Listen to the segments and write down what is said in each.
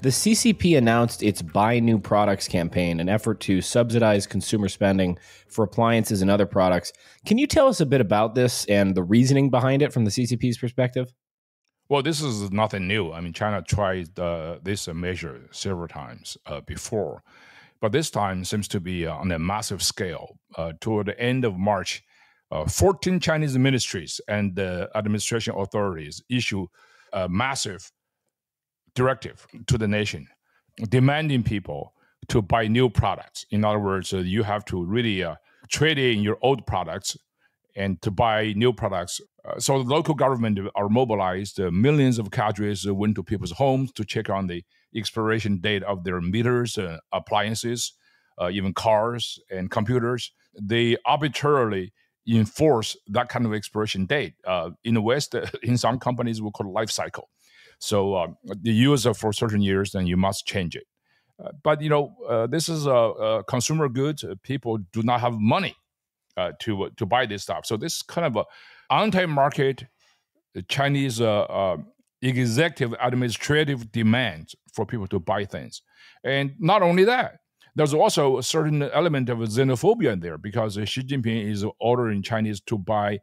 The CCP announced its Buy New Products campaign, an effort to subsidize consumer spending for appliances and other products. Can you tell us a bit about this and the reasoning behind it from the CCP's perspective? Well, this is nothing new. I mean, China tried this measure several times before, but this time seems to be on a massive scale. Toward the end of March, 14 Chinese ministries and administration authorities issue a massive directive to the nation, demanding people to buy new products. In other words, you have to really trade in your old products and to buy new products. So the local government are mobilized. Millions of cadres went to people's homes to check on the expiration date of their meters, appliances, even cars and computers. They arbitrarily enforce that kind of expiration date. In the West, in some companies, we call it life cycle. So the use for certain years, then you must change it. But, this is consumer goods. People do not have money to buy this stuff. So this is kind of a anti-market Chinese executive administrative demand for people to buy things. And not only that, there's also a certain element of xenophobia in there because Xi Jinping is ordering Chinese to buy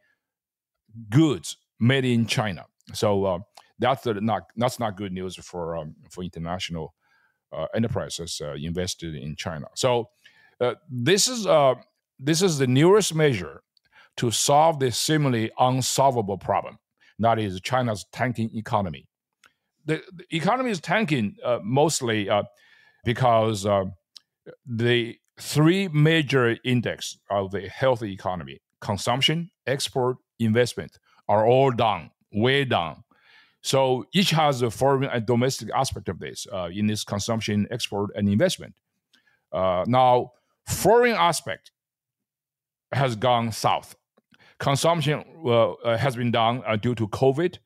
goods made in China. So that's not good news for international enterprises invested in China. So this is the newest measure to solve this seemingly unsolvable problem. That is China's tanking economy. The economy is tanking mostly because the three major index of the healthy economy, consumption, export, investment, are all down, way down. So each has a foreign and domestic aspect of this in this consumption, export, and investment. Now, foreign aspect has gone south. Consumption has been down due to COVID,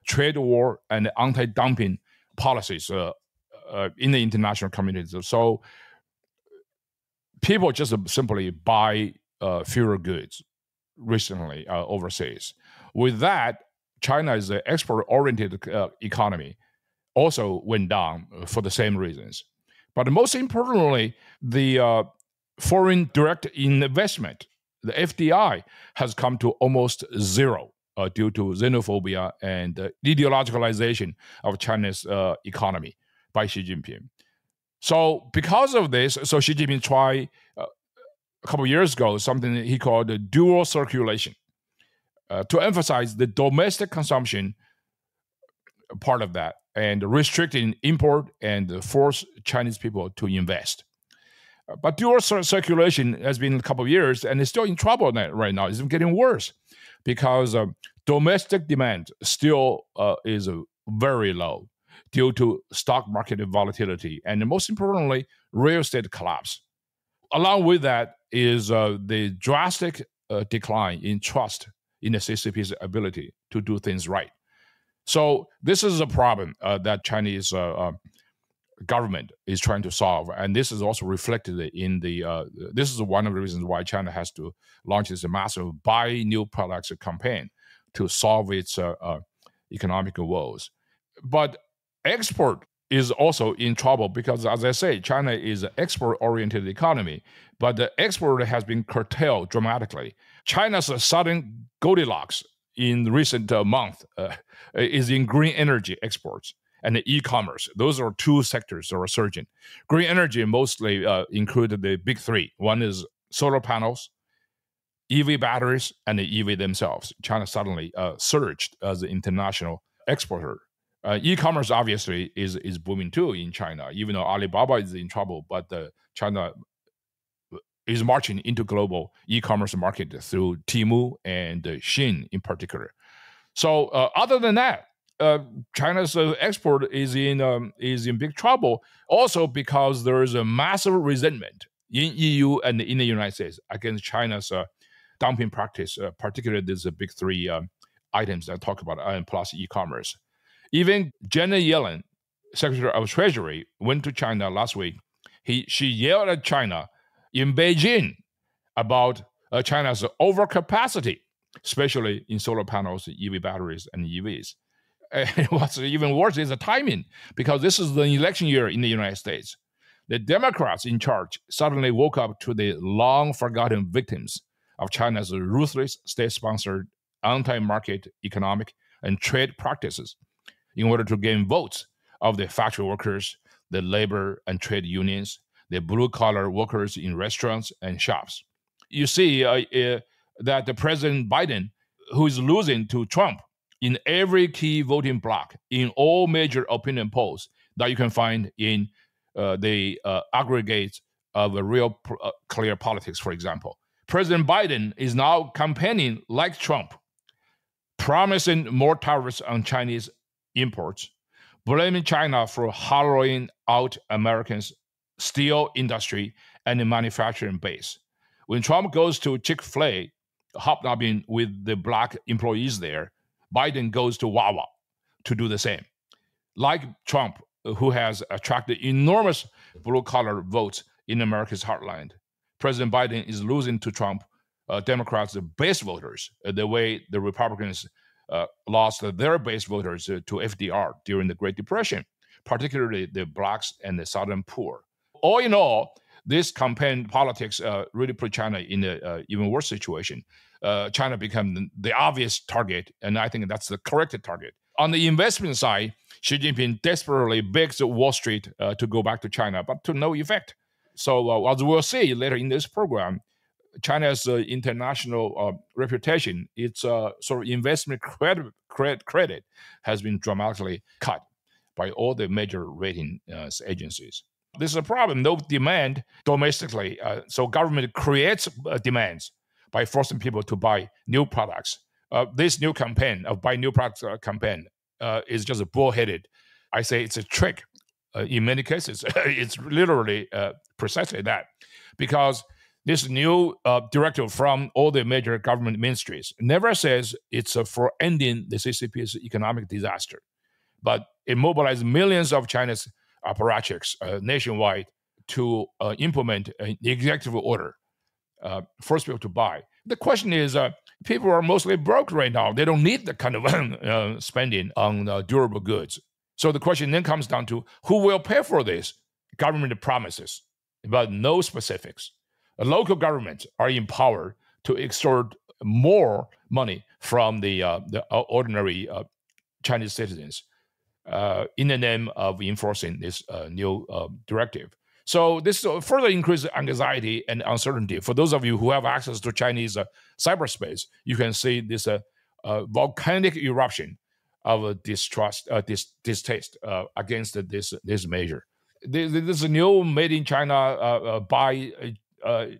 trade war, and anti-dumping policies in the international community. So people just simply buy fewer goods recently overseas. With that, China is an export-oriented economy, also went down for the same reasons. But most importantly, the foreign direct investment, the FDI, has come to almost zero due to xenophobia and ideologicalization of China's economy by Xi Jinping. So because of this, Xi Jinping tried a couple of years ago something he called the dual circulation to emphasize the domestic consumption part of that and restricting import and force Chinese people to invest. But dual circulation has been a couple of years and it's still in trouble right now. It's getting worse because domestic demand still is very low due to stock market volatility and most importantly, real estate collapse. Along with that is the drastic decline in trust in the CCP's ability to do things right. So this is a problem that Chinese government is trying to solve, and this is also reflected in the. This is one of the reasons why China has to launch this massive buy new products campaign to solve its economic woes. But export is also in trouble because, as I say, China is an export-oriented economy, but the export has been curtailed dramatically. China's sudden Goldilocks in recent month is in green energy exports and the e-commerce. Those are two sectors that are surging. Green energy mostly included the big three. One is solar panels, EV batteries, and the EV themselves. China suddenly surged as an international exporter. E-commerce obviously is booming too in China, even though Alibaba is in trouble, but China is marching into global e-commerce market through Temu and Shein in particular. So other than that, China's export is in big trouble. Also because there is a massive resentment in EU and in the United States against China's dumping practice, particularly these big three items that I talk about, plus e-commerce. Even Janet Yellen, Secretary of Treasury, went to China last week. She yelled at China in Beijing about China's overcapacity, especially in solar panels, EV batteries, and EVs. And what's even worse is the timing, because this is the election year in the United States. The Democrats in charge suddenly woke up to the long-forgotten victims of China's ruthless state-sponsored anti-market economic and trade practices in order to gain votes of the factory workers, the labor and trade unions, the blue-collar workers in restaurants and shops. You see that the President Biden, who is losing to Trump in every key voting bloc, in all major opinion polls that you can find in the aggregates of real clear politics, for example. President Biden is now campaigning like Trump, promising more tariffs on Chinese imports, blaming China for hollowing out Americans' steel industry and the manufacturing base. When Trump goes to Chick-fil-A, hobnobbing with the black employees there, Biden goes to Wawa to do the same. Like Trump, who has attracted enormous blue-collar votes in America's heartland, President Biden is losing to Trump, Democrats' base voters, the way the Republicans lost their base voters to FDR during the Great Depression, particularly the blacks and the southern poor. All in all, this campaign politics really put China in an even worse situation. China became the obvious target, and I think that's the correct target. On the investment side, Xi Jinping desperately begs Wall Street to go back to China, but to no effect. So as we'll see later in this program, China's international reputation, its sort of investment credit has been dramatically cut by all the major rating agencies. This is a problem. No demand domestically. So government creates demands by forcing people to buy new products. This new campaign of buy new products campaign is just bullheaded. I say it's a trick. In many cases, it's literally precisely that, because this new directive from all the major government ministries never says it's for ending the CCP's economic disaster, but it mobilized millions of China's apparatchiks nationwide to implement an executive order, force people to buy. The question is, people are mostly broke right now. They don't need the kind of spending on durable goods. So the question then comes down to who will pay for this? Government promises, but no specifics. Local governments are empowered to extort more money from the ordinary Chinese citizens in the name of enforcing this new directive. So this further increases anxiety and uncertainty. For those of you who have access to Chinese cyberspace, you can see this volcanic eruption of distrust, distaste against this measure. This new made in China by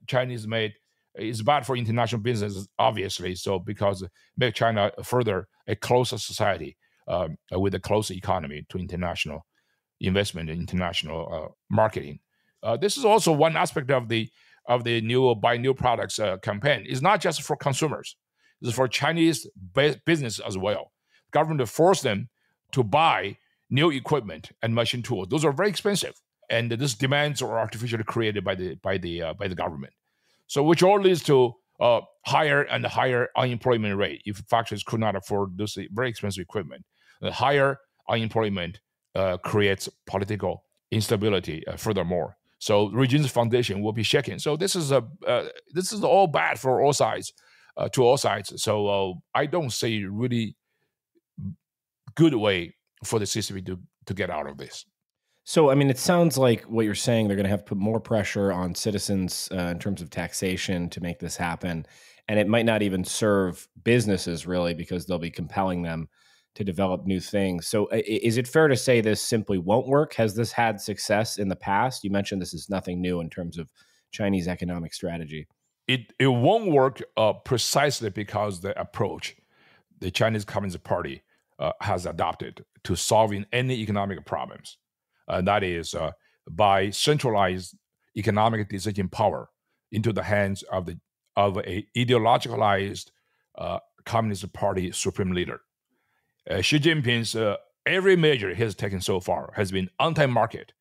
Chinese made is bad for international business, obviously. So because it makes China further a closer society with a closer economy to international investment and international marketing. This is also one aspect of the new buy new products campaign. It's not just for consumers; it's for Chinese business as well. Government force them to buy new equipment and machine tools. Those are very expensive, and these demands are artificially created by the government. So, which all leads to higher and higher unemployment rate if factories could not afford this very expensive equipment. The higher unemployment creates political instability. Furthermore, so regime's foundation will be shaken. So this is all bad for all sides, to all sides. So I don't see really good way for the CCP to get out of this. So, I mean, it sounds like what you're saying, they're going to have to put more pressure on citizens in terms of taxation to make this happen. And it might not even serve businesses, really, because they'll be compelling them to develop new things. So is it fair to say this simply won't work? Has this had success in the past? You mentioned this is nothing new in terms of Chinese economic strategy. It won't work precisely because the approach the Chinese Communist Party has adopted to solving any economic problems. That is by centralized economic decision power into the hands of a ideologicalized Communist Party supreme leader. Xi Jinping's every measure he has taken so far has been anti-market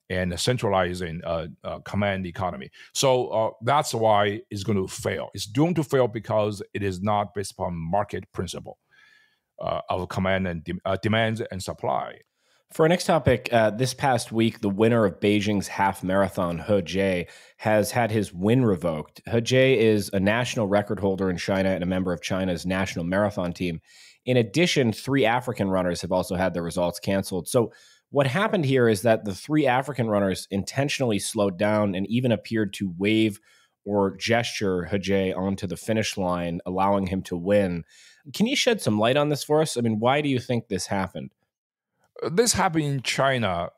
and centralizing command economy. So that's why it's going to fail. It's doomed to fail because it is not based upon market principle. of command and demand and supply. For our next topic, this past week, the winner of Beijing's half marathon, He Jie, has had his win revoked. He Jie is a national record holder in China and a member of China's national marathon team. In addition, 3 African runners have also had their results canceled. So what happened here is that the 3 African runners intentionally slowed down and even appeared to wave or gesture He Jie onto the finish line, allowing him to win. Can you shed some light on this for us? I mean, why do you think this happened? This happens in China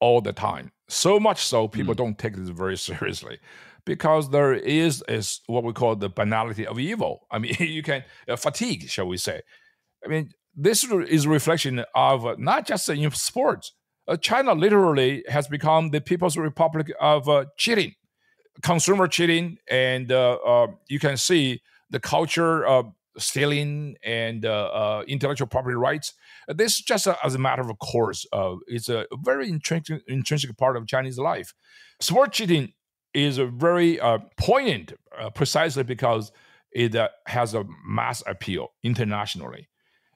all the time. So much so, people don't take this very seriously because there is what we call the banality of evil. I mean, you can fatigue, shall we say. I mean, this is a reflection of not just in sports. China literally has become the People's Republic of cheating, consumer cheating, and you can see the culture of stealing and intellectual property rights. This is just as a matter of course. It's a very intrinsic part of Chinese life. Sport cheating is a very poignant precisely because it has a mass appeal internationally.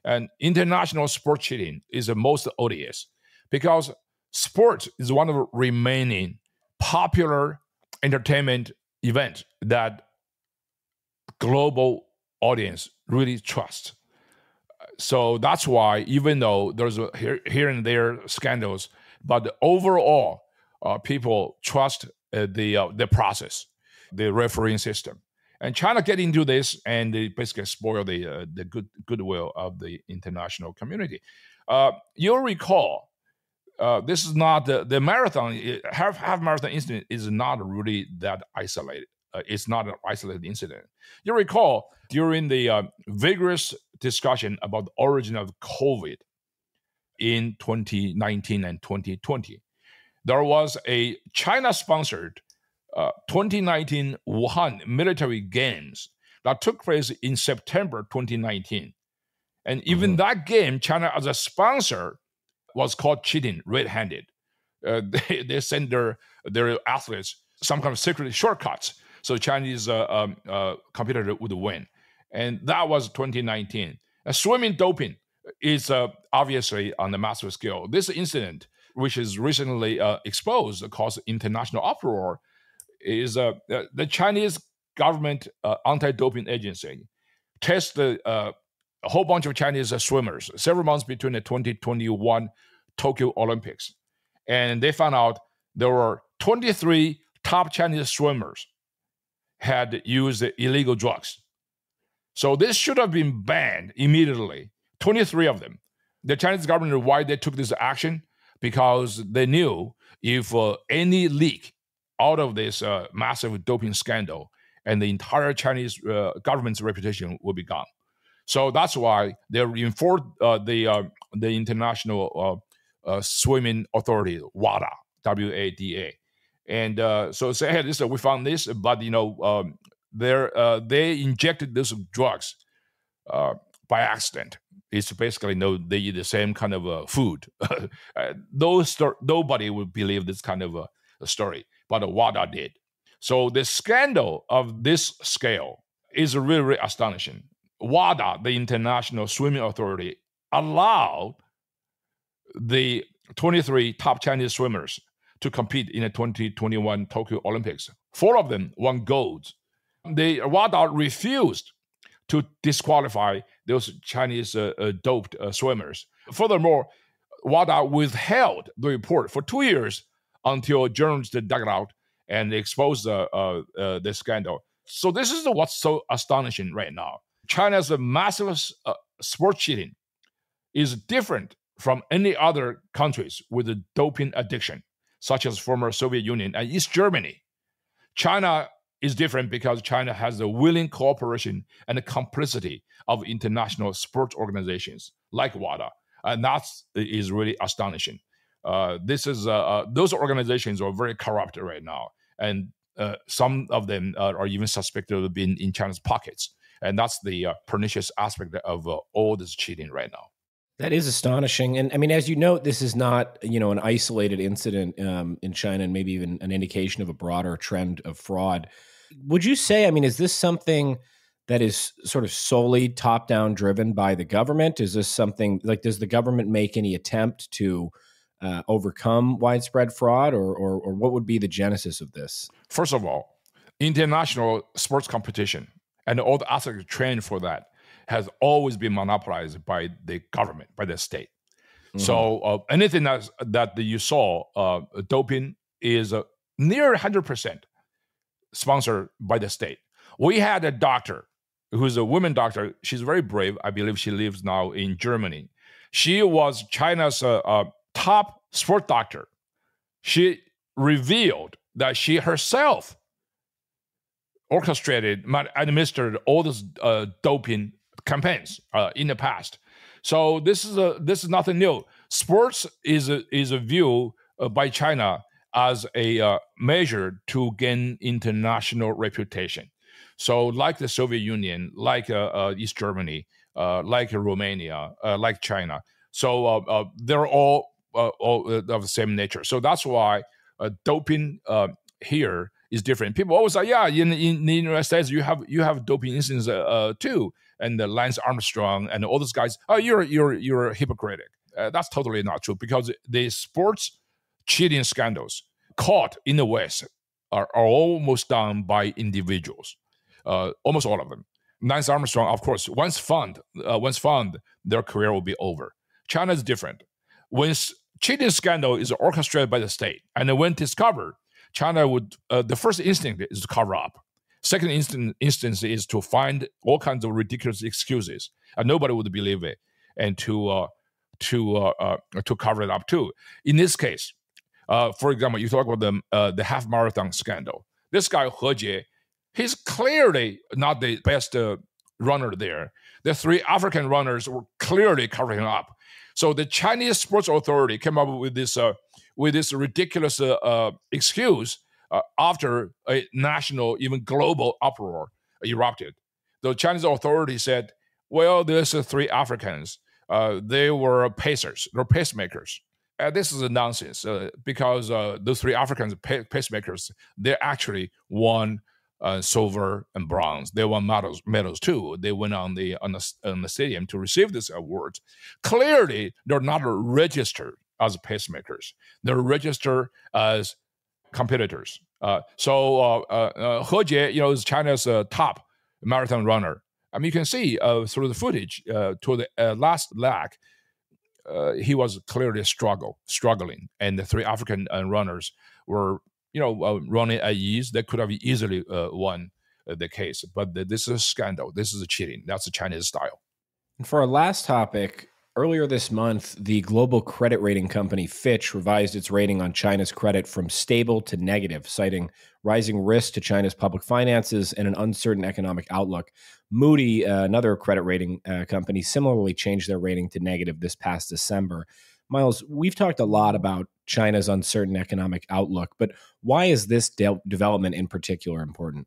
And international sport cheating is the most odious because sport is one of the remaining popular entertainment events that global audience really trust. So that's why, even though there's here and there scandals, but overall, people trust the process, the refereeing system. And China get into this, and they basically spoil the goodwill of the international community. You'll recall, this is not the marathon, half marathon incident is not really that isolated. It's not an isolated incident. You recall during the vigorous discussion about the origin of COVID in 2019 and 2020, there was a China-sponsored 2019 Wuhan military games that took place in September 2019. And even that game, China as a sponsor, was caught cheating red-handed. They sent their athletes some kind of secret shortcuts so Chinese competitor would win. And that was 2019. Swimming doping is obviously on a massive scale. This incident, which is recently exposed, caused international uproar, is the Chinese government anti-doping agency tested a whole bunch of Chinese swimmers several months between the 2021 Tokyo Olympics. And they found out there were 23 top Chinese swimmers had used illegal drugs. So this should have been banned immediately. 23 of them. The Chinese government, why they took this action? Because they knew if any leak out of this massive doping scandal, and the entire Chinese government's reputation would be gone. So that's why they reinforced the International Swimming Authority, WADA, WADA. And so say, hey, listen, we found this, but they injected these drugs by accident. It's basically they eat the same kind of food. Nobody would believe this kind of a story, but WADA did. So the scandal of this scale is really, really astonishing. WADA, the International Swimming Authority, allowed the 23 top Chinese swimmers to compete in the 2021 Tokyo Olympics. 4 of them won gold. The WADA refused to disqualify those Chinese doped swimmers. Furthermore, WADA withheld the report for 2 years until journalists dug it out and exposed the scandal. So this is what's so astonishing right now. China's massive sport cheating is different from any other countries with a doping addiction, such as former Soviet Union and East Germany. China is different because China has the willing cooperation and the complicity of international sports organizations like WADA. And that is really astonishing. Those organizations are very corrupt right now. And some of them are even suspected of being in China's pockets. And that's the pernicious aspect of all this cheating right now. That is astonishing. And I mean, as you note, this is not, an isolated incident in China and maybe even an indication of a broader trend of fraud. Would you say, is this something that is sort of solely top-down driven by the government? Is this something like, does the government make any attempt to overcome widespread fraud, or what would be the genesis of this? First of all, international sports competition and all the athletic training for that has always been monopolized by the government, by the state. Mm-hmm. So anything that you saw, doping is near 100% sponsored by the state. We had a doctor who's a woman doctor. She's very brave. I believe she lives now in Germany. She was China's top sport doctor. She revealed that she herself orchestrated, administered all these doping campaigns in the past. So this is nothing new. Sports is a view by China as a measure to gain international reputation. So like the Soviet Union, like East Germany, like Romania, like China. So they're all of the same nature. So that's why doping here is different. People always say, yeah, in the United States, you have doping incidents too. And Lance Armstrong and all those guys, oh, you're a hypocrite. That's totally not true, because the sports cheating scandals caught in the West are almost done by individuals, almost all of them. Lance Armstrong, of course, once found, their career will be over. China is different. When cheating scandal is orchestrated by the state, and when discovered, China would the first instinct is to cover up. Second instance is to find all kinds of ridiculous excuses, and nobody would believe it, and to cover it up too. In this case, for example, you talk about the half marathon scandal. This guy He Jie, he's clearly not the best runner there. The three African runners were clearly covering him up. So the Chinese Sports Authority came up with this ridiculous excuse after a national, even global uproar erupted. The Chinese authority said, well, there's three Africans. They were pacers, they're pacemakers. This is a nonsense because those three Africans, pacemakers, they actually won silver and bronze. They won medals too. They went on the stadium to receive this award. Clearly, they're not registered as pacemakers. They're registered as competitors. So He Jie, is China's top marathon runner. I mean, you can see through the footage toward the last leg, he was clearly struggling, and the three African runners were, running at ease. They could have easily won the case, but this is a scandal. This is a cheating. That's the Chinese style. And for our last topic, earlier this month, the global credit rating company Fitch revised its rating on China's credit from stable to negative, citing rising risk to China's public finances and an uncertain economic outlook. Moody, another credit rating company, similarly changed their rating to negative this past December. Miles, we've talked a lot about China's uncertain economic outlook, but why is this development in particular important?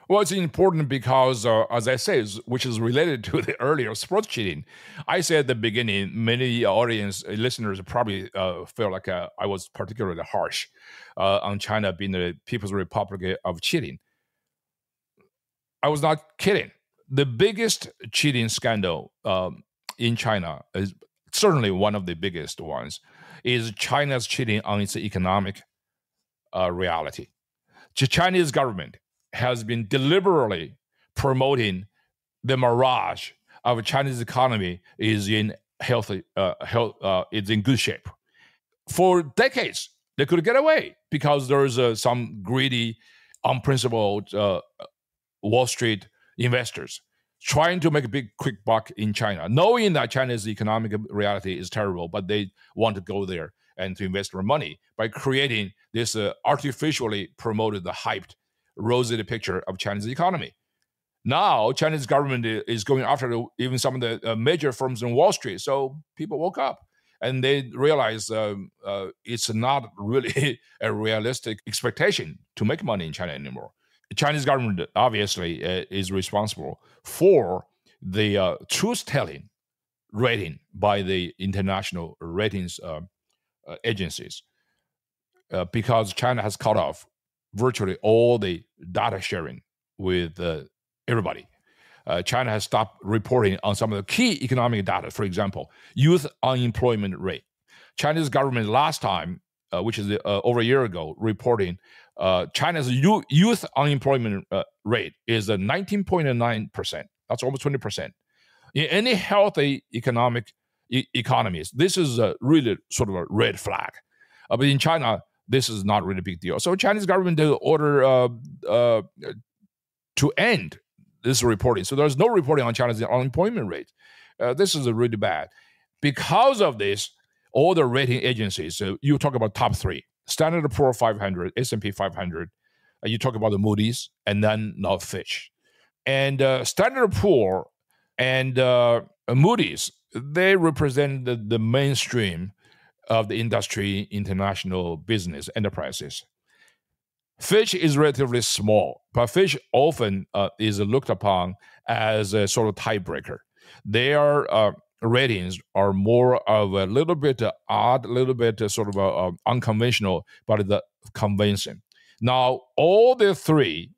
Well, it's important because, as I say, which is related to the earlier sports cheating. I said at the beginning, many listeners probably felt like I was particularly harsh on China being the People's Republic of cheating. I was not kidding. The biggest cheating scandal in China, is certainly one of the biggest ones, is China's cheating on its economic reality. The Chinese government has been deliberately promoting the mirage of Chinese economy is in it's in good shape. For decades, they could get away because there's some greedy, unprincipled Wall Street investors trying to make a big, quick buck in China, knowing that China's economic reality is terrible, but they want to go there and to invest their money by creating this artificially promoted, the hyped, rosy picture of Chinese economy. Now, Chinese government is going after even some of the major firms in Wall Street. So people woke up and they realized it's not really a realistic expectation to make money in China anymore. The Chinese government obviously is responsible for the truth-telling rating by the international ratings agencies because China has cut off virtually all the data sharing with everybody. China has stopped reporting on some of the key economic data. For example, youth unemployment rate. Chinese government last time, which is over a year ago, reporting China's youth unemployment rate is 19.9%. That's almost 20%. In any healthy economies, this is really sort of a red flag. But in China, this is not really a big deal. So Chinese government order to end this reporting. So there's no reporting on China's unemployment rate. This is really bad. Because of this, all the rating agencies, you talk about top three, Standard & Poor's 500, S&P 500, you talk about the Moody's, and then now Fitch. And Standard & Poor's and Moody's, they represent the mainstream of the industry, international business enterprises. Fitch is relatively small, but Fitch often is looked upon as a sort of tiebreaker. Their ratings are more of a little bit odd, a little bit sort of unconventional, but the convincing. Now, all the three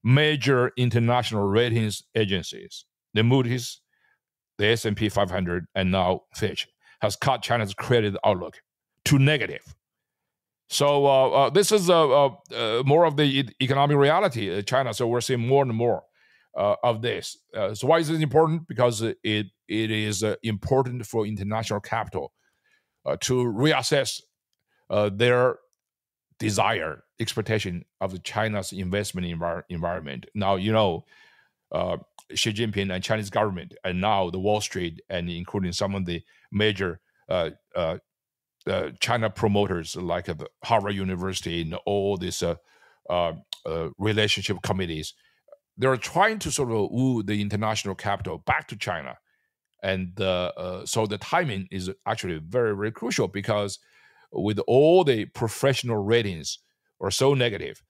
major international ratings agencies, the Moody's, the S&P 500, and now Fitch, has cut China's credit outlook to negative. So this is more of the economic reality in China. So we're seeing more and more of this. So why is it important? Because it is important for international capital to reassess their desire, expectation of China's investment environment. Now, Xi Jinping and Chinese government, and now the Wall Street, and including some of the major China promoters like the Harvard University and all these relationship committees, they're trying to sort of woo the international capital back to China. And so the timing is actually very, very crucial, because with all the professional ratings are so negative,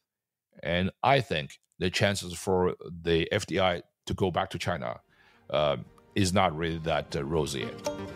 and I think the chances for the FDI to go back to China is not really that rosy yet.